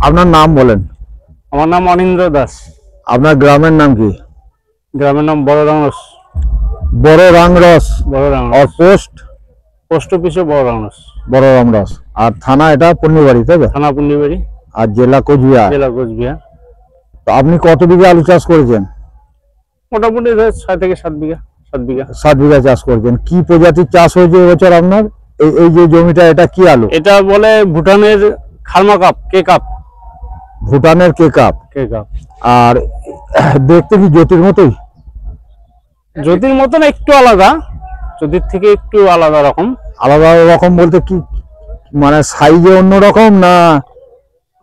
আপনার নাম বলেন। আমার নাম অনিন্দ্র দাস। আপনার গ্রামের নাম কি? গ্রামের নাম বড় রাংরস। বড় রাংরস। বড় রাংরস। আর পোস্ট অফিসে বড় রাংরস। বড় রাংরস। আর থানা এটা পূর্ণিবাড়ি, তাই তো? থানা পূর্ণিবাড়ি। আর জেলা কোচবিহার। জেলা কোচবিহার। তো আপনি কত বিঘা আলু চাষ করেছেন? মোটামুটি 6 থেকে 7 বিঘা। 7 বিঘা। 7 বিঘা চাষ করেছেন। কি প্রজাতির চাষ হয়েছে এবছর আপনার? এই যে জমিটা, এটা কি আলু? এটা বলে ভুটানের খালমা কাপ, কে কাপ। ভুটানের কে কাপ। কে কাপ। আর দেখতে কি জ্যোতির মতোই? জ্যোতির মতন একটু আলাদা, জ্যোতির থেকে একটু আলাদা রকম। আলাদা রকম বলতে কি, মানে সাইজে অন্য রকম না?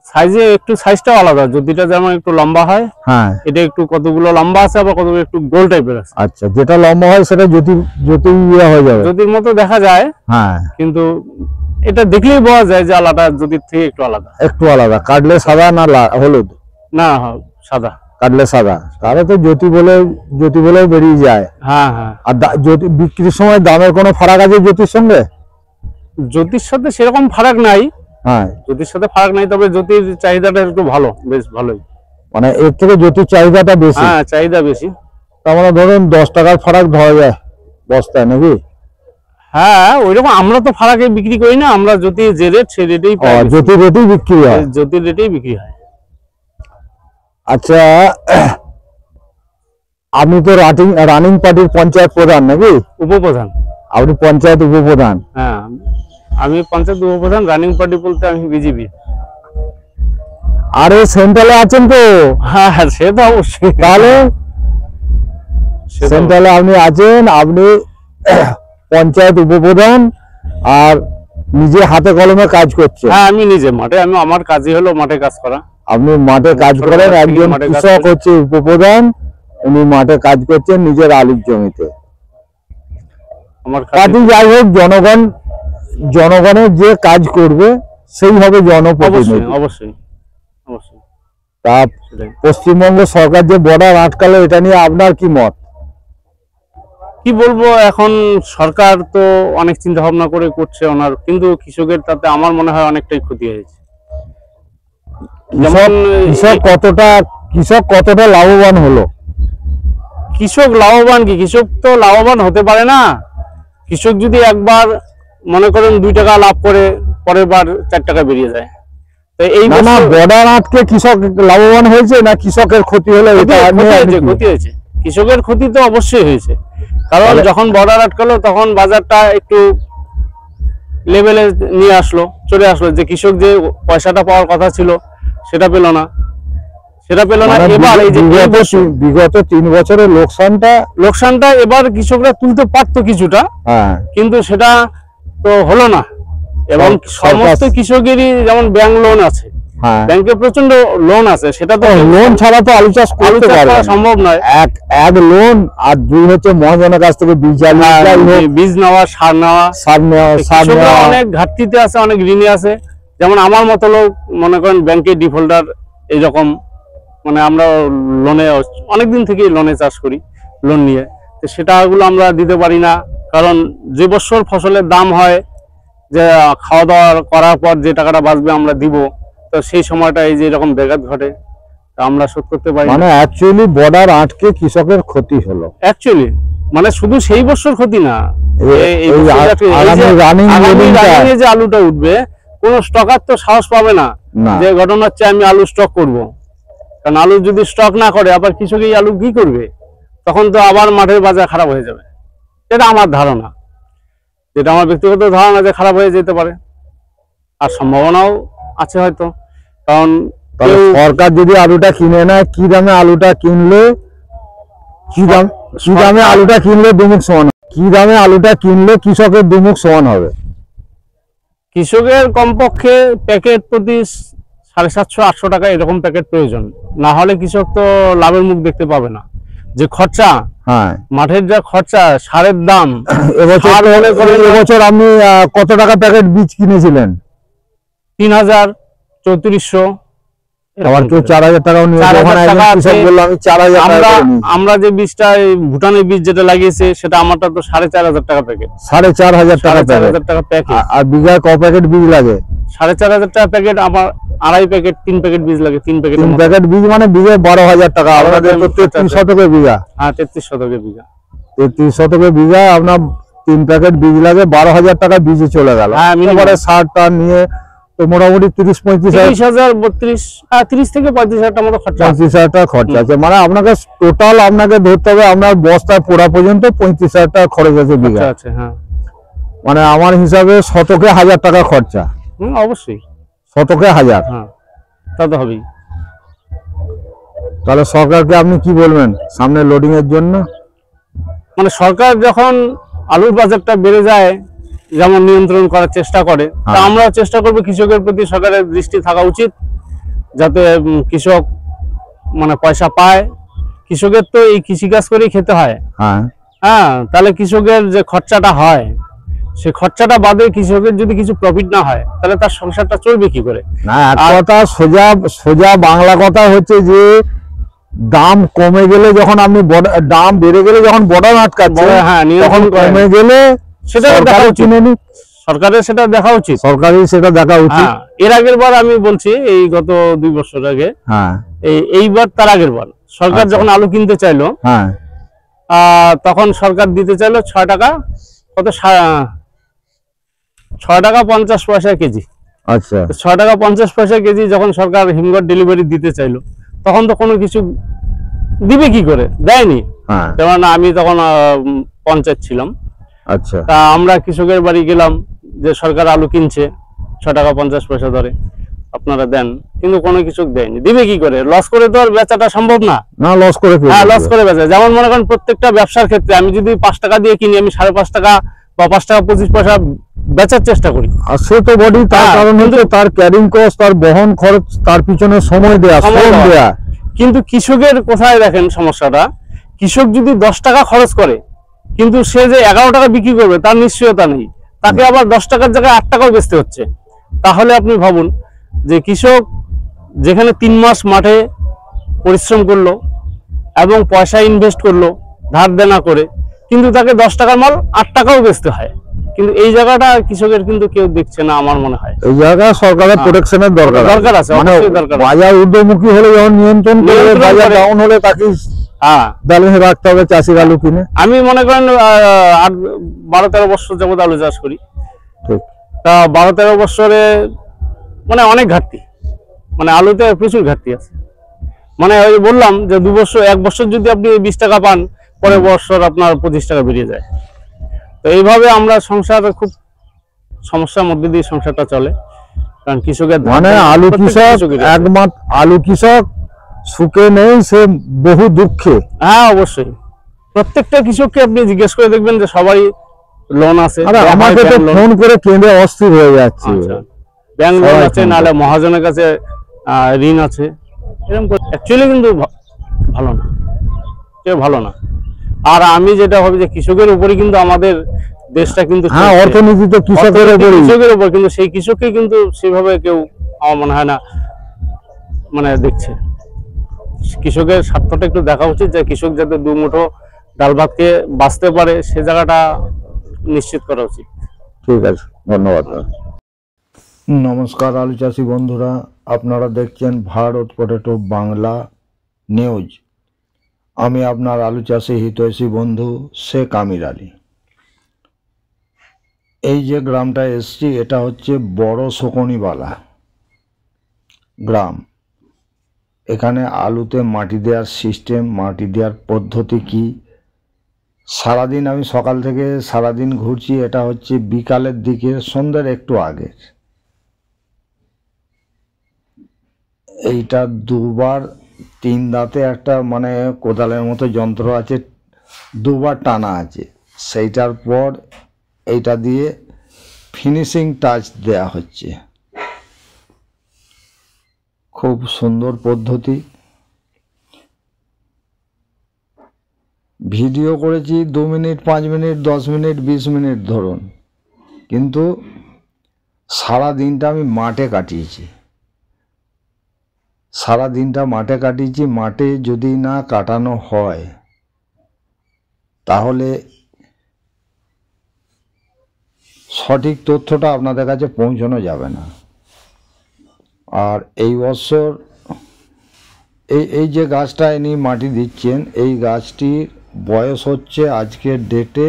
সাইজে একটু সাইজটাও আলাদা। জ্যোতিটা যেমন একটু লম্বা হয়, হ্যাঁ, এটা একটু কতগুলো লম্বা আছে, আবার কতগুলো একটু গোল টাইপের আছে। আচ্ছা, যেটা লম্বা হয় সেটা জ্যোতি হয়ে যাবে, জ্যোতির মতো দেখা যায়। হ্যাঁ, কিন্তু এটা দেখলেই বোঝা যায় যে আলাদা, জ্যোতির থেকে একটু আলাদা। একটু আলাদা। কাটলে সাদা না হলুদ? না, সাদা। কাটলে সাদা, তাহলে তো জ্যোতি বলে বেরিয়ে যায়। হ্যাঁ হ্যাঁ। আর জ্যোতি বিক্রির সময় দামের কোনো ফারাক আছে জ্যোতির সঙ্গে? জ্যোতির সাথে সেরকম ফারাক নাই। হ্যাঁ, জ্যোতির সাথে ফারাক নাই, তবে জ্যোতির চাহিদাটা একটু ভালো, বেশ ভালোই। মানে এর থেকে জ্যোতির চাহিদাটা বেশি। হ্যাঁ, চাহিদা বেশি। তার মানে ধরুন 10 টাকার ফারাক ধরা যায় বস্তায়, নাকি? হ্যাঁ, ওইরকম আমরা তো ফারাকে বিক্রি করি না, আমরা জ্যোতি যে রেট সেই রেটেই পাই। জ্যোতির রেটেই বিক্রি হয়। জ্যোতির রেটেই বিক্রি হয়। আচ্ছা, আপনি তো রানিং পার্টির পঞ্চায়েত প্রধান, নাকি? উপপ্রধান। আপনি পঞ্চায়েত উপপ্রধান? হ্যাঁ, আমি পঞ্চায়েত উপপ্রধান। রানিং পার্টি বলতে আমি বিজেপি। আরে সেন্ট্রালে আছেন তো? হ্যাঁ, সে তো অবশ্যই। তাহলে সেন্ট্রালে আপনি আছেন, আপনি পঞ্চায়েত উপপ্রধান, আর নিজে হাতে কলমে কাজ করছেন। হ্যাঁ, আমি নিজে মাঠে, আমি আমার কাজই হলো মাঠে কাজ করা। আপনি মাঠে কাজ করেন, একজন কৃষক হচ্ছে উপপ্রধান, উনি মাঠে কাজ করছেন নিজের আলুর জমিতে। আমার যাই হোক, জনগণের যে কাজ করবে সেই হবে জনপ্রতিনিধি। অবশ্যই অবশ্যই। তা পশ্চিমবঙ্গ সরকার যে বর্ডার আটকালো, এটা নিয়ে আপনার কি মত? কি বলবো, এখন সরকার তো অনেক চিন্তা ভাবনা করে করছে ওনার, কিন্তু কৃষকের তাতে আমার মনে হয় অনেকটাই ক্ষতি হয়েছে। যেমন কৃষক কতটা লাভবান হলো? কৃষক লাভবান কি? কৃষক তো লাভবান হতে পারে না। কৃষক যদি একবার মনে করেন 2 টাকা লাভ করে, পরের বার 4 টাকা বেরিয়ে যায়। তো এই বর্ডার আটকে কৃষক লাভবান হয়েছে না কৃষকের ক্ষতি হলো? ক্ষতি হয়েছে। কৃষকের ক্ষতি তো অবশ্যই হয়েছে, কারণ যখন বর্ডার আটকালো তখন বাজারটা একটু লেভেলে চলে আসলো, যে কৃষক যে পয়সাটা পাওয়ার কথা ছিল সেটা পেল না। এবার এই যে বিগত 3 বছরের লোকসানটা এবার কৃষকরা তুলতে পারতো কিছুটা, কিন্তু সেটা তো হলো না। এবং সমস্ত কৃষকেরই যেমন ব্যাংক লোন আছে, ব্যাংকে প্রচন্ড লোন আছে, সেটা তো লোন ছাড়া তো আলু চাষ করতে পারবে সম্ভব নয়। এক লোন, আর 2 হচ্ছে মহাজনের কাছ থেকে বীজ নেওয়া, সার নেওয়া। অনেক ঘাটতিতে আছে, অনেক ঋণে আছে। যেমন আমার মতো লোক মনে করেন ব্যাংকে ডিফল্টার, এইরকম, মানে আমরা লোনে অনেকদিন থেকে লোনে চাষ করি, লোন নিয়ে, তো সেটাগুলো আমরা দিতে পারি না। কারণ যে বছর ফসলের দাম হয়, যে খাওয়া দাওয়া করার পর যে টাকাটা বাঁচবে আমরা দিব, তো সেই সময়টা এই যে এরকম ব্যাঘাত ঘটে, আমরা শোধ করতে পারি। মানে অ্যাকচুয়ালি বর্ডার আটকে কৃষকের ক্ষতি হলো। অ্যাকচুয়ালি মানে শুধু সেই বছর ক্ষতি না, যে আলুটা উঠবে, কোন স্টকার তো সাহস পাবে না যে ঘটনা হচ্ছে আমি আলু স্টক করব। কারণ আলু যদি স্টক না করে, আবার কৃষক এই আলু কি করবে? তখন তো আবার মাঠের বাজার খারাপ হয়ে যাবে। এটা আমার ধারণা, যেটা আমার ব্যক্তিগত ধারণা, যে খারাপ হয়ে যেতে পারে, আর সম্ভাবনাও আছে হয়তো। কারণ সরকার যদি আলুটা কিনে নেয়, কি দামে আলুটা কিনলে দুমুখ সমান, কি দামে আলুটা কিনলে কৃষকের দুমুখ সমান হবে? কৃষকের কমপক্ষে প্যাকেট প্রতি 750-800 টাকা এরকম প্যাকেট প্রয়োজন, না হলে কৃষক তো লাভের মুখ দেখতে পাবে না। যে খরচা, মাঠের যা খরচা, সারের দাম। এবছর আপনি কত টাকা প্যাকেট বীজ কিনেছিলেন? 3000, 3400 আবার কেউ 4000 টাকাও নিয়ে 4000 টাকা আছে। বললো আমি 4000 টাকা করে নিই। আমরা যে বীজটা ভুটানের বীজ যেটা লাগিয়েছে সেটা আমারটা তো 4500 টাকা প্যাকেট, 4500 টাকা 4500 টাকা প্যাকেট। আর বিঘায় ক প্যাকেট বীজ লাগে? 4500 টাকা প্যাকেট। আমার 2.5 প্যাকেট 3 প্যাকেট বীজ লাগে, 3 প্যাকেট 3 প্যাকেট বীজ মানে বিঘায় 12000 টাকা। আপনাদের তো 33 শতকের বিঘা। হ্যাঁ 33 শতকের বিঘা। 33 শতকের বিঘা আপনার 3 প্যাকেট বীজ লাগে, 12000 টাকা বীজে চলে গেল। হ্যাঁ এবারে সারটা নিয়ে তো মোটামুটি 30 থেকে 35,000 টাকা মতো খরচা, 35,000 টাকা খরচা আছে। মানে আপনাকে টোটাল আপনাকে ধরতে হবে আপনার বস্তায় পোড়া পর্যন্ত 35,000 টাকা খরচ আছে বিঘা। আছে। হ্যাঁ মানে আমার হিসাবে শতকে 1000 টাকা খরচা। অবশ্যই শতকে 1000। হ্যাঁ তা তো হবেই। তাহলে সরকারকে আপনি কি বলবেন সামনে লোডিং এর জন্য? মানে সরকার যখন আলুর বাজারটা বেড়ে যায় যেমন নিয়ন্ত্রণ করার চেষ্টা করে, তা আমরা চেষ্টা করব কৃষকের প্রতি সরকারের দৃষ্টি থাকা উচিত, যাতে কৃষক মানে পয়সা পায়। কৃষকের তো এই কৃষিকাজ করেই খেতে হয়। হ্যাঁ তাহলে কৃষকের যে খরচাটা হয় সেই খরচাটা বাদে কৃষকের যদি কিছু প্রফিট না হয় তাহলে তার সংসারটা চলবে কি করে? না, এক কথা সোজা বাংলা কথা হচ্ছে যে দাম কমে গেলে যখন আপনি দাম বেড়ে গেলে যখন বর্ডার আটকাচ্ছে, হ্যাঁ তখন কমে গেলে সেটা দেখা উচিত। সরকারের সেটা দেখা উচিত, সরকারের সেটা দেখা উচিত। এর আগের বার আমি বলছি এই গত 2 বছর আগে, হ্যাঁ এইবার তার আগের বার সরকার যখন আলু কিনতে চাইলো, হ্যাঁ তখন সরকার দিতে চাইলো 6 টাকা কত 6 টাকা 50 পয়সা কেজি। আচ্ছা 6 টাকা 50 পয়সা কেজি যখন সরকার হিমঘর ডেলিভারি দিতে চাইলো, তখন তো কোনো কিছু দিবে কি করে, দেয়নি। যেমন আমি তখন পঞ্চায়েত ছিলাম। আচ্ছা তা আমরা কৃষকের বাড়ি গেলাম যে সরকার আলু কিনছে 6 টাকা 50 পয়সা ধরে, আপনারা দেন, কিন্তু কোনো কিছু দেয়নি। দিবে কি করে? লস করে তো আর বেচাটা সম্ভব না। না লস করে, হ্যাঁ লস করে বেচা। যেমন মনে করেন প্রত্যেকটা ব্যবসার ক্ষেত্রে আমি যদি 5 টাকা দিয়ে কিনি, আমি 5.5 টাকা বা 5 টাকা 25 পয়সা বেচার চেষ্টা করি। আর সে তো বডি, তার কারণ হচ্ছে তার ক্যারিং কস্ট, তার বহন খরচ, তার পিছনে সময় দেয়া, শ্রম দেয়া। কিন্তু কৃষকের কোথায় দেখেন সমস্যাটা, কৃষক যদি 10 টাকা খরচ করে কিন্তু সে যে 11 টাকা বিক্রি করবে তার নিশ্চয়তা নেই, তাকে আবার 10 টাকার জায়গায় 8 টাকাও বেচতে হচ্ছে। তাহলে আপনি ভাবুন যে কৃষক যেখানে 3 মাস মাঠে পরিশ্রম করলো এবং পয়সা ইনভেস্ট করলো ধার দেনা করে, কিন্তু তাকে 10 টাকার মাল 8 টাকাও বেচতে হয়। কিন্তু এই জায়গাটা কৃষকের কিন্তু কেউ দেখছে না আমার মনে হয়। এই জায়গায় সরকারের প্রোটেকশনের দরকার আছে। মানে বাজার ঊর্ধ্বমুখী হলে যখন নিয়ন্ত্রণ করবে, বাজার ডাউন হলে তাকে ব্যালেন্স রাখতে হবে চাষির আলু কিনে। আমি মনে করেন 12-13 বছর যাবত আলু চাষ করি। ঠিক। তা 12-13 বছরে মানে অনেক ঘাটতি, মানে আলুতে প্রচুর ঘাটতি আছে। মানে ওই বললাম যে 2 বছর 1 বছর যদি আপনি 20 টাকা পান, পরের বছর আপনার 25 টাকা বেরিয়ে যায়। তো এইভাবে আমরা সংসার খুব সমস্যার মধ্যে দিয়ে সংসারটা চলে। কারণ কৃষকের মানে আলু কৃষক সুখে নেই, সে বহু দুঃখে। হ্যাঁ অবশ্যই, প্রত্যেকটা কৃষককে আপনি জিজ্ঞেস করে দেখবেন যে সবাই লোন আছে। আমাকে তো ফোন করে কেঁদে অস্থির হয়ে যাচ্ছে। ব্যাংক লোন আছে, নাহলে মহাজনের কাছে ঋণ আছে। এরকম অ্যাকচুয়ালি কিন্তু ভালো না, ভালো না। আর আমি যেটা ভাবি যে কৃষকের উপরে কিন্তু আমাদের দেশটা কিন্তু, অর্থনীতি তো কৃষকের উপর, কিন্তু সেই কৃষককে কিন্তু সেভাবে কেউ আমার মনে হয় না মানে দেখছে। কৃষকের স্বার্থটা একটু দেখা উচিত, যে কৃষক যাতে 2 মুঠো ডাল ভাত খেয়ে বাঁচতে পারে, সে জায়গাটা নিশ্চিত করা উচিত। ঠিক আছে, ধন্যবাদ। নমস্কার আলু চাষি বন্ধুরা, আপনারা দেখছেন ভারত পটেটো বাংলা নিউজ। আমি আপনার আলু চাষি হিতৈষী বন্ধু শেখ আমির আলী। এই যে গ্রামটা এসছি, এটা হচ্ছে বড় শকুনিবালা গ্রাম। এখানে আলুতে মাটি দেওয়ার সিস্টেম, মাটি দেওয়ার পদ্ধতি কি, সারাদিন আমি সকাল থেকে সারাদিন ঘুরছি। এটা হচ্ছে বিকালের দিকে, সন্ধ্যের একটু আগে। এইটা 2বার 3 দাঁতে একটা মানে কোদালের মতো যন্ত্র আছে, 2বার টানা আছে। সেইটার পর এইটা দিয়ে ফিনিশিং টাচ দেয়া হচ্ছে। খুব সুন্দর পদ্ধতি। ভিডিও করেছি 2 মিনিট, 5 মিনিট, 10 মিনিট, 20 মিনিট ধরুন, কিন্তু সারা দিনটা আমি মাঠে কাটিয়েছি। সারা দিনটা মাঠে কাটিয়েছি। মাঠে যদি না কাটানো হয় তাহলে সঠিক তথ্যটা আপনাদের কাছে পৌঁছানো যাবে না। আর এই বছর এই যে গাছটা ইনি মাটি দিচ্ছেন, এই গাছটির বয়স হচ্ছে আজকের ডেটে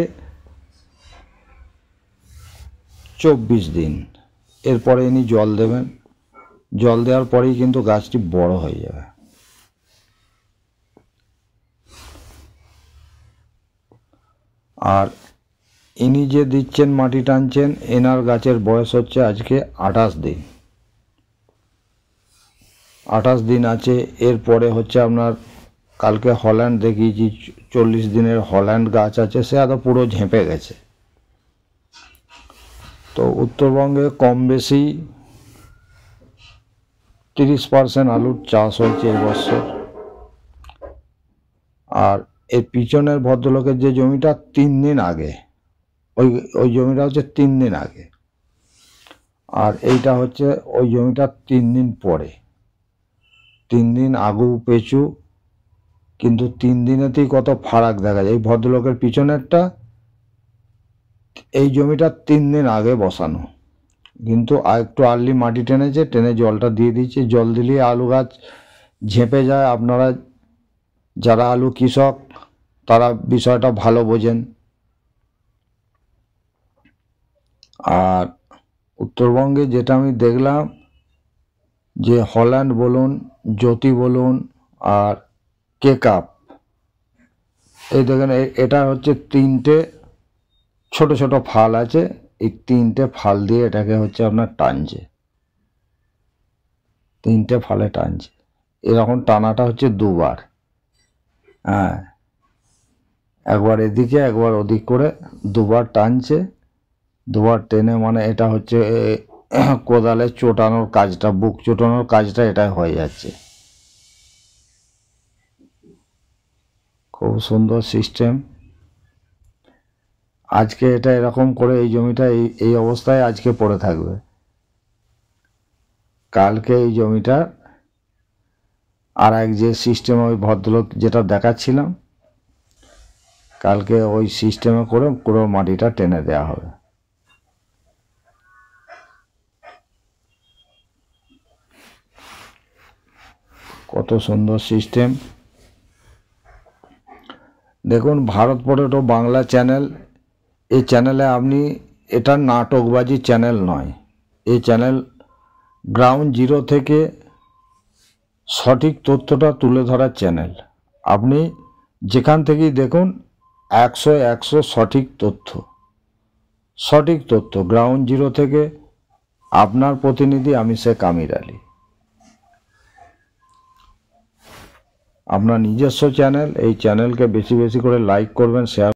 24 দিন। এরপরে ইনি জল দেবেন, জল দেওয়ার পরেই কিন্তু গাছটি বড় হয়ে যাবে। আর ইনি যে দিচ্ছেন মাটি টানছেন, এনার গাছের বয়স হচ্ছে আজকে 28 দিন। 28 দিন আছে। এরপরে হচ্ছে আপনার কালকে হল্যান্ড দেখিয়েছি, 40 দিনের হল্যান্ড গাছ আছে, সে আদৌ পুরো ঝেঁপে গেছে। তো উত্তরবঙ্গে কম বেশি 30% আলুর চাষ হয়েছে এবছর। আর এর পিছনের ভদ্রলোকের যে জমিটা 3 দিন আগে, ওই জমিটা হচ্ছে 3 দিন আগে, আর এইটা হচ্ছে ওই জমিটা 3 দিন পরে। 3 দিন আগু পেছু, কিন্তু 3 দিনেতেই কত ফারাক দেখা যায়। এই ভদ্রলোকের পিছনেরটা, এই জমিটা 3 দিন আগে বসানো, কিন্তু একটু আর্লি মাটি টেনেছে, টেনে জলটা দিয়ে দিচ্ছে। জল দিলে আলু গাছ ঝেঁপে যায়। আপনারা যারা আলু কৃষক তারা বিষয়টা ভালো বোঝেন। আর উত্তরবঙ্গে যেটা আমি দেখলাম, যে হল্যান্ড বলুন, জ্যোতি বলুন, আর কেকাপ, এই দেখেন এটা হচ্ছে 3টে ছোট ছোট ফাল আছে। এই 3টে ফাল দিয়ে এটাকে হচ্ছে আপনার টানছে, 3টে ফালে টানছে। এরকম টানাটা হচ্ছে 2বার। হ্যাঁ, একবার এদিকে একবার ওদিক করে 2বার টানছে। 2বার টেনে মানে এটা হচ্ছে কোদালে চোটানোর কাজটা, বুক চোটানোর কাজটা এটাই হয়ে যাচ্ছে। খুব সুন্দর সিস্টেম। আজকে এটা এরকম করে এই জমিটা এই অবস্থায় আজকে পড়ে থাকবে। কালকে এই জমিটা আর এক যে সিস্টেম, ওই ভদ্রলোক যেটা দেখাচ্ছিলাম, কালকে ওই সিস্টেমে করে পুরো মাটিটা টেনে দেওয়া হবে। কত সুন্দর সিস্টেম দেখুন। ভারত পটেটো বাংলা চ্যানেল, এই চ্যানেলে আপনি, এটা নাটকবাজি চ্যানেল নয়, এই চ্যানেল গ্রাউন্ড জিরো থেকে সঠিক তথ্যটা তুলে ধরার চ্যানেল। আপনি যেখান থেকেই দেখুন 100 সঠিক তথ্য গ্রাউন্ড জিরো থেকে। আপনার প্রতিনিধি আমি শেখ আমির আলী। আপনার নিজস্ব চ্যানেল, এই চ্যানেলকে বেশি বেশি করে লাইক করবেন, শেয়ার